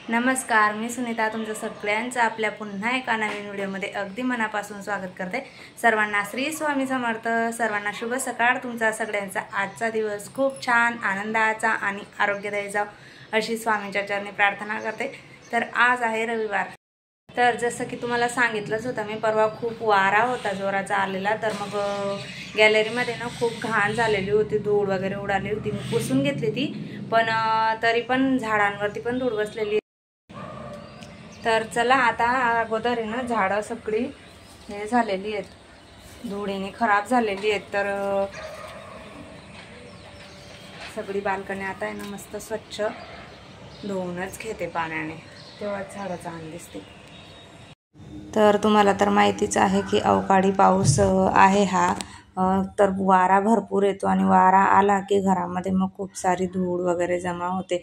नमस्कार, मी सुनीता तुमचं सगळ्यांचं आपल्या पुन्हा एका नवीन व्हिडिओमध्ये अगदी मनापासून स्वागत करते। सर्वांना श्री स्वामी समर्थ, सर्वांना शुभ सकाळ। तुमचा सगळ्यांचा आजचा दिवस खूप छान आनंदाचा आणि आरोग्यदायी जावो अशी स्वामींच्या चरणी प्रार्थना करते। तर आज आहे रविवार। तर जसं की तुम्हाला सांगितलंच होतं मी, परवा खूप वारा होता जोराचा आलेला, तर मग गॅलरीमध्ये ना खूप घाण झालेली होती, धूळ वगैरे उडाली होती। मी पुसून घेतली ती, पण तरी पण झाडांवरती पण धूळ बसलेली। तर चला आता अगोदर आहे ना झाडं सगळी हे झालेली आहेत, धुळीने खराब झालेली आहेत। तर सगळी बाल्कनी आता आहे ना मस्त स्वच्छ धुवूनच घेते पाण्याने, तेव्हा झाडं छान दिसते। तर तुम्हाला तर माहितीच आहे की अवकाळी पाऊस आहे हा, तर वारा भरपूर येतो आणि वारा आला की घरामध्ये मग खूप सारी धूळ वगैरे जमा होते।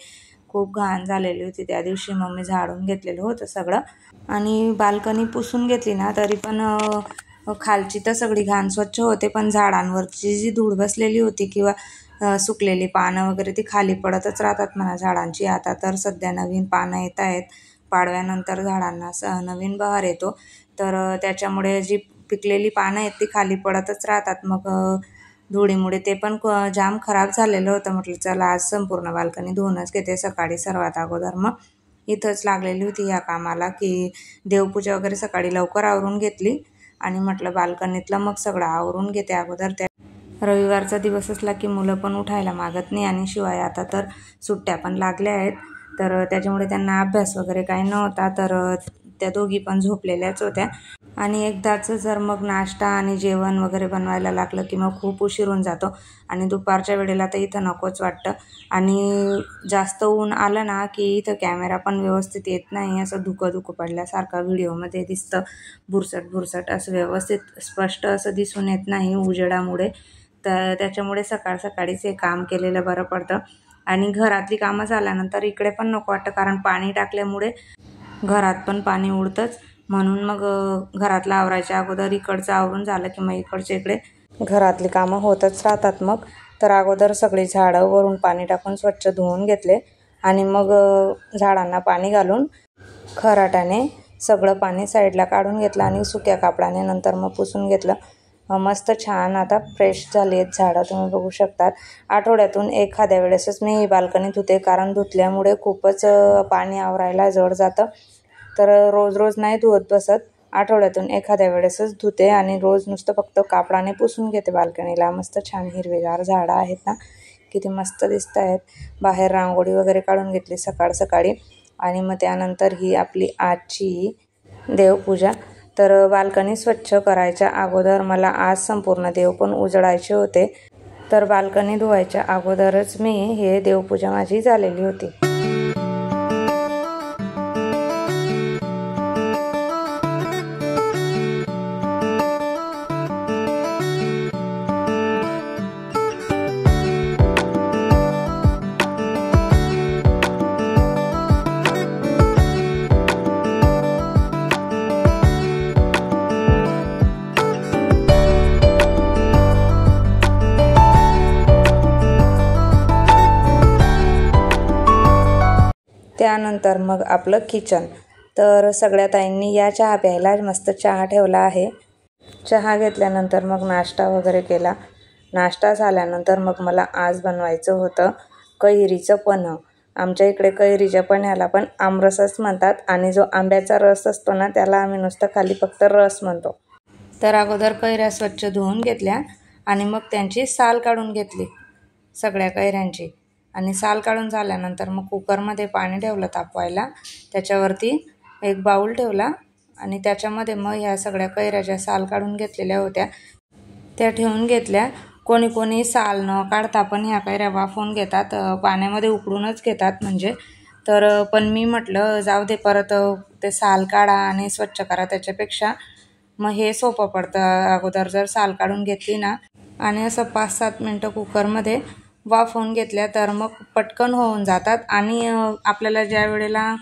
खूप घाण झालेली होती त्या दिवशी, मग मी झाडून घेतलेलं होतं सगळं आणि बाल्कनी पुसून घेतली ना, तरी पण खालची तर सगळी घाण स्वच्छ होते, पण झाडांवरची जी धूळ बसलेली होती किंवा सुकलेली पानं वगैरे ती खाली पडतच राहतात म्हणा झाडांची। आता तर सध्या नवीन पानं येत आहेत, पाडव्यानंतर झाडांना नवीन बहर येतो, तर त्याच्यामुळे जी पिकलेली पानं आहेत ती खाली पडतच राहतात। मग धुळीमुळे ते पण जाम खराब झालेलं होतं। म्हटलं चला आज संपूर्ण बाल्कनी धुवूनच घेते सकाळी सर्वात अगोदर। मग इथंच लागलेली होती या कामाला की देवपूजा वगैरे सकाळी लवकर आवरून घेतली आणि म्हटलं बाल्कनीतलं मग सगळं आवरून घेते अगोदर। त्या रविवारचा दिवस असला की मुलं पण उठायला मागत नाही, आणि शिवाय आता तर सुट्ट्या पण लागल्या आहेत, तर त्याच्यामुळे त्यांना अभ्यास वगैरे काही नव्हता, तर त्या दोघी पण झोपलेल्याच होत्या। आणि एकदाच जर मग नाश्ता आणि जेवण वगैरे बनवायला लागलं की मग खूप उशीर होऊन जातो, आणि दुपारच्या वेळेला तर इथं नकोच वाटतं। आणि जास्त ऊन आलं ना की इथं कॅमेरा पण व्यवस्थित येत नाही, असं धुकं पडल्यासारखं व्हिडिओमध्ये दिसतं, भुरसट असं व्यवस्थित स्पष्ट असं दिसून येत नाही उजेडामुळे। तर त्याच्यामुळे सकाळ सकाळीच हे काम केलेलं बरं पडतं। आणि घरातली कामं झाल्यानंतर इकडे पण नको वाटतं, कारण पाणी टाकल्यामुळे घरात पण पाणी उडतंच, म्हणून मग घरातलं आवरायच्या अगोदर इकडचं आवरून झालं की मग इकडच्या इकडे घरातली कामं होतच राहतात। मग तर अगोदर सगळी झाडं वरून पाणी टाकून स्वच्छ धुवून घेतले, आणि मग झाडांना पाणी घालून खराट्याने सगळं पाणी साईडला काढून घेतलं आणि सुक्या कापडाने नंतर मग पुसून घेतलं। मस्त छान आता फ्रेश झाली आहेत झाडं, तुम्ही बघू शकतात। आठवड्यातून एखाद्या वेळेसच मी ही बाल्कनी धुते, कारण धुतल्यामुळे खूपच पाणी आवरायला जड जातं, तर रोज नाही धुवत बसत, आठवड्यातून एखाद्या वेळेसच धुते आणि रोज नुसतं फक्त कापडाने पुसून घेते बाल्कनीला। मस्त छान हिरवेगार झाडं आहेत ना, किती मस्त दिसत आहेत। बाहेर रांगोळी वगैरे काढून घेतली सकाळ सकाळी, आणि मग त्यानंतर ही आपली आजची देवपूजा। तर बाल्कनी स्वच्छ करायच्या अगोदर मला आज संपूर्ण देव पण उजळायचे होते, तर बाल्कनी धुवायच्या अगोदरच मी हे देवपूजा माझी झालेली होती। त्यानंतर मग आपलं किचन। तर सगळ्या ताईंनी या चहा प्यायला, मस्त चहा ठेवला आहे। चहा घेतल्यानंतर मग नाश्ता वगैरे केला। नाश्ता झाल्यानंतर मग मला आज बनवायचं होतं कैरीचं पन्हं। आमच्या इकडे कैरीच्या पन्ह्याला पण आमरसच म्हणतात, आणि जो आंब्याचा रस असतो ना त्याला आम्ही नुसतं खाली फक्त रस म्हणतो। तर अगोदर कैऱ्या स्वच्छ धुवून घेतल्या आणि मग त्यांची साल काढून घेतली सगळ्या कैऱ्यांची, आणि साल काढून झाल्यानंतर मग कुकरमध्ये पाणी ठेवलं तापवायला, त्याच्यावरती एक बाऊल ठेवला आणि त्याच्यामध्ये मग ह्या सगळ्या कैऱ्या ज्या साल काढून घेतलेल्या होत्या त्या ठेवून घेतल्या। कोणी साल न काढता पण ह्या कैऱ्या वाफवून घेतात, पाण्यामध्ये उकडूनच घेतात म्हणजे, तर पण मी म्हटलं जाऊ दे, परत ते साल काढा आणि स्वच्छ करा, त्याच्यापेक्षा मग हे सोपं पडतं। अगोदर जर साल काढून घेतली ना आणि असं 5-7 मिनटं कुकरमध्ये वाफवून घेतल्या तर मग पटकन होऊन जातात, आणि आपल्याला ज्या वेळेला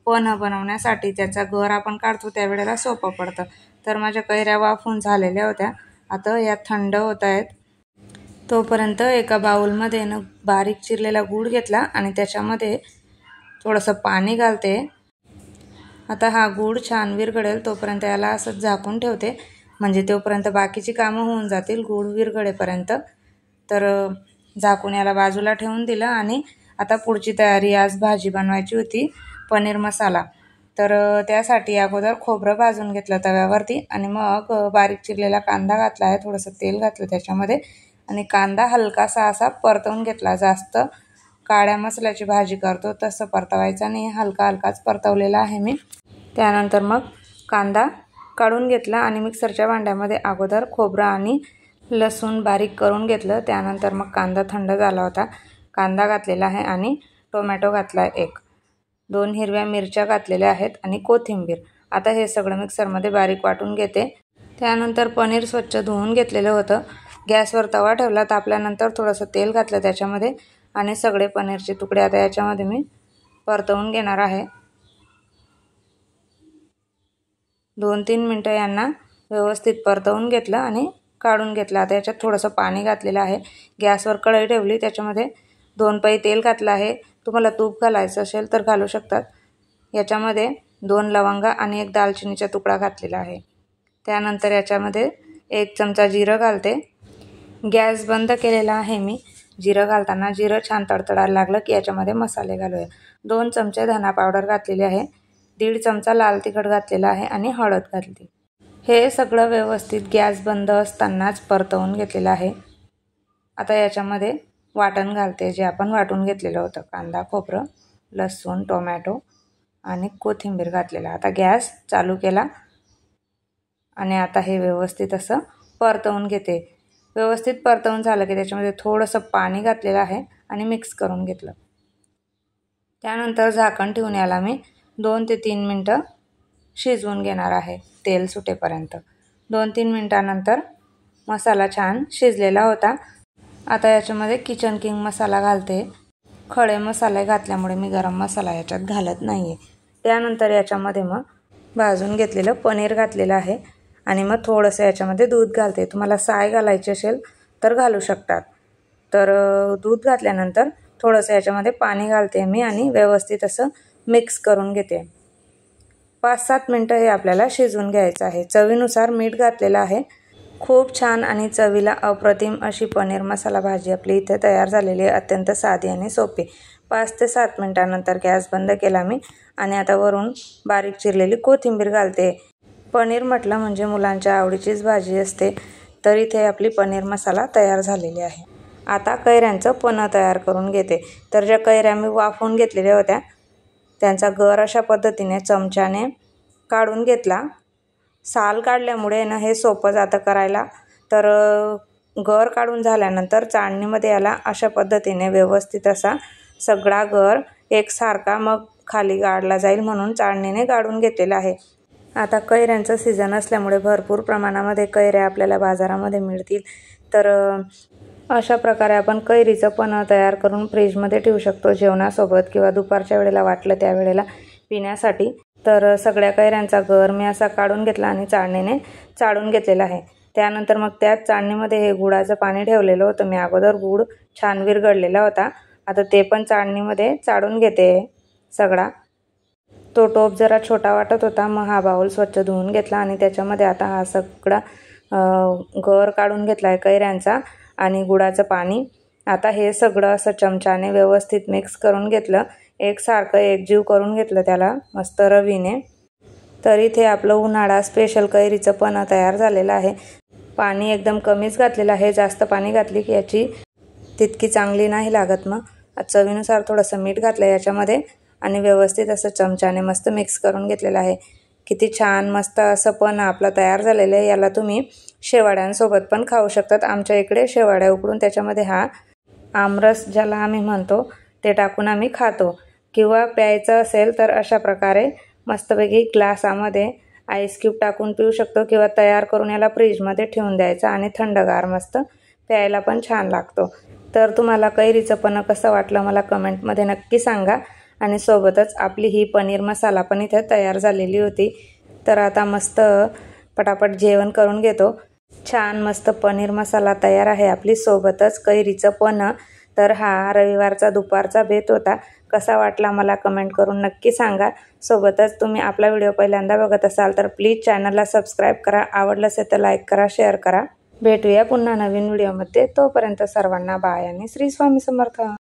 पन्हं बनवण्यासाठी त्याचा गर आपण काढतो त्यावेळेला सोपं पडतं। तर माझ्या कैऱ्या वाफवून झालेल्या होत्या, आता या थंड होत आहेत। तोपर्यंत एका बाउलमध्ये बारीक चिरलेला गूळ घेतला आणि त्याच्यामध्ये थोडंसं पाणी घालते। आता हा गूळ छान विरघळेल तोपर्यंत याला असंच झाकून ठेवते, म्हणजे तोपर्यंत बाकीची कामं होऊन जातील गूळ विरघळेपर्यंत। तर झाकून याला बाजूला ठेवून दिलं आणि आता पुढची तयारी, आज भाजी बनवायची होती पनीर मसाला। तर त्यासाठी अगोदर खोबरं भाजून घेतलं तव्यावरती आणि मग बारीक चिरलेला कांदा घातला आहे, थोडंसं तेल घातलं त्याच्यामध्ये आणि कांदा हलकासा असा परतवून घेतला। जास्त काळ्या मसाल्याची भाजी करतो तसं परतवायचा नाही, हलका हलकाच परतवलेला आहे मी। त्यानंतर मग कांदा काढून घेतला आणि मिक्सरच्या भांड्यामध्ये अगोदर खोबरं आणि लसूण बारीक करून घेतलं। त्यानंतर मग कांदा थंड झाला होता, कांदा घातलेला आहे आणि टोमॅटो घातला आहे, 2 हिरव्या मिरच्या घातलेल्या आहेत आणि कोथिंबीर। आता हे सगळं मिक्सरमध्ये बारीक वाटून घेते। त्यानंतर पनीर स्वच्छ धुवून घेतलेलं होतं, गॅसवर तवा ठेवला, तापल्यानंतर थोडंसं तेल घातलं त्याच्यामध्ये आणि सगळे पनीरचे तुकडे आता याच्यामध्ये मी परतवून घेणार आहे। 2-3 मिनटं यांना व्यवस्थित परतवून घेतलं आणि काढून घेतलं। आता याच्यात थोडंसं पाणी घातलेलं आहे, गॅसवर कढई ठेवली, त्याच्यामध्ये 2 पै तेल घातलं आहे। तुम्हाला तूप घालायचं असेल तर घालू शकतात। याच्यामध्ये 2 लवंगा आणि 1 दालचिनीचा तुकडा घातलेला आहे। त्यानंतर याच्यामध्ये 1 चमचा जिरं घालते। गॅस बंद केलेला आहे मी। जिरं घालताना जिरं छान तडतडायला लागलं की याच्यामध्ये मसाले घालूया। 2 चमचे धना पावडर घातलेली आहे, 1.5 चमचा लाल तिखट घातलेला आहे आणि हळद घातली। हे सगळं व्यवस्थित गॅस बंद असतानाच परतवून घेतलेलं आहे। आता याच्यामध्ये वाटण घालते, जे आपण वाटून घेतलेलं होतं, कांदा, खोबरं, लसूण, टोमॅटो आणि कोथिंबीर घातलेला। आता गॅस चालू केला आणि आता हे व्यवस्थित असं परतवून घेते। व्यवस्थित परतवून झालं की त्याच्यामध्ये थोडंसं पाणी घातलेलं आहे आणि मिक्स करून घेतलं। त्यानंतर झाकण ठेवून याला मी 2 ते 3 मिनटं शिजवून घेणार आहे, तेल सुटेपर्यंत। 2-3 मिनटानंतर मसाला छान शिजलेला होता। आता याच्यामध्ये किचन किंग मसाला घालते। खडे मसाले घातल्यामुळे मी गरम मसाला याच्यात घालत नाही आहे। त्यानंतर याच्यामध्ये मग भाजून घेतलेलं पनीर घातलेलं आहे आणि मग थोडंसं याच्यामध्ये दूध घालते। तुम्हाला साय घालायची असेल तर घालू शकतात। तर दूध घातल्यानंतर थोडंसं याच्यामध्ये पाणी घालते मी आणि व्यवस्थित असं मिक्स करून घेते। 5-7 मिनटं हे आपल्याला शिजवून घ्यायचं आहे। चवीनुसार मीठ घातलेलं आहे। खूप छान आणि चवीला अप्रतिम अशी पनीर मसाला भाजी आपली इथे तयार झालेली आहे, अत्यंत साधी आणि सोपी। 5 ते 7 मिनटानंतर गॅस बंद केला मी आणि आता वरून बारीक चिरलेली कोथिंबीर घालते। पनीर म्हटलं म्हणजे मुलांच्या आवडीचीच भाजी असते, तर इथे आपली पनीर मसाला तयार झालेली आहे। आता कैऱ्यांचं पन्हं तयार करून घेते। तर ज्या कैऱ्या मी वाफवून घेतलेल्या होत्या त्यांचा गर अशा पद्धतीने चमच्याने काढून घेतला। साल काढल्यामुळे ना हे सोपं जातं करायला। तर गर काढून झाल्यानंतर चाळणीमध्ये याला अशा पद्धतीने व्यवस्थित असा सगळा गर एकसारखा मग खाली गाडला जाईल म्हणून चाळणीने गाडून घेतलेला आहे। आता कैऱ्यांचं सीझन असल्यामुळे भरपूर प्रमाणामध्ये कैऱ्या आपल्याला बाजारामध्ये मिळतील। तर अशा प्रकारे आपण कैरीचं पन्हं तयार करून फ्रीजमध्ये ठेवू शकतो, जेवणासोबत किंवा दुपारच्या वेळेला वाटलं त्यावेळेला पिण्यासाठी। तर सगळ्या कैऱ्यांचा गर मी असा काढून घेतला आणि चाळणीने चाळून घेतलेला आहे। त्यानंतर मग त्याच चाळणीमध्ये हे गुळाचं पाणी ठेवलेलं होतं मी अगोदर, गूळ छान विरघळलेला होता। आता ते पण चाळणीमध्ये चाळून घेते सगळा। तो टोप जरा छोटा वाटत होता, मग हा बाउल स्वच्छ धुवून घेतला आणि त्याच्यामध्ये आता हा सगळा गर काढून घेतला आहे कैऱ्यांचा आणि गुळाचं पाणी। आता हे सगळं असं चमच्याने व्यवस्थित मिक्स करून घेतलं, एकसारखं एकजीव करून घेतलं त्याला मस्त रवीने। तर इथे आपलं उन्हाळा स्पेशल कैरीचं पन्हं तयार झालेलं आहे। पाणी एकदम कमीच घातलेलं आहे, जास्त पाणी घातली की याची तितकी चांगली नाही लागत। मग चवीनुसार थोडंसं मीठ घातलं याच्यामध्ये आणि व्यवस्थित असं चमच्याने मस्त मिक्स करून घेतलेलं आहे। किती छान मस्त असं पन्हं आपलं तयार झालेलं आहे। याला तुम्ही शेवाळ्यांसोबत पण खाऊ शकतात। आमच्या इकडे शेवाळ्या उकडून त्याच्यामध्ये हा आमरस ज्याला आम्ही म्हणतो ते टाकून आम्ही खातो, किंवा प्यायचं असेल तर अशा प्रकारे मस्तपैकी ग्लासामध्ये आईस क्यूब टाकून पिऊ शकतो, किंवा तयार करून याला फ्रीजमध्ये ठेवून द्यायचं आणि थंडगार मस्त प्यायला पण छान लागतो। तर तुम्हाला कैरीचं पन्हं कसं वाटलं मला कमेंटमध्ये नक्की सांगा। आणि सोबतच आपली ही पनीर मसाला पण इथे तयार झालेली होती। तर आता मस्त पटापट जेवण करून घेतो। छान मस्त पनीर मसाला तयार आहे आपली, सोबतच कैरीचं पन्हं। तर हा रविवारचा दुपारचा बेत होता। कसा वाटला मला कमेंट करून नक्की सांगा. सोबतच तुम्ही आपला व्हिडिओ पहिल्यांदा बघत असाल तर प्लीज चॅनलला सबस्क्राईब करा. आवडलं असेल तर लाईक करा, शेअर करा. भेटूया पुन्हा नवीन व्हिडिओमध्ये. तोपर्यंत सर्वांना बाय आणि श्री स्वामी समर्थ.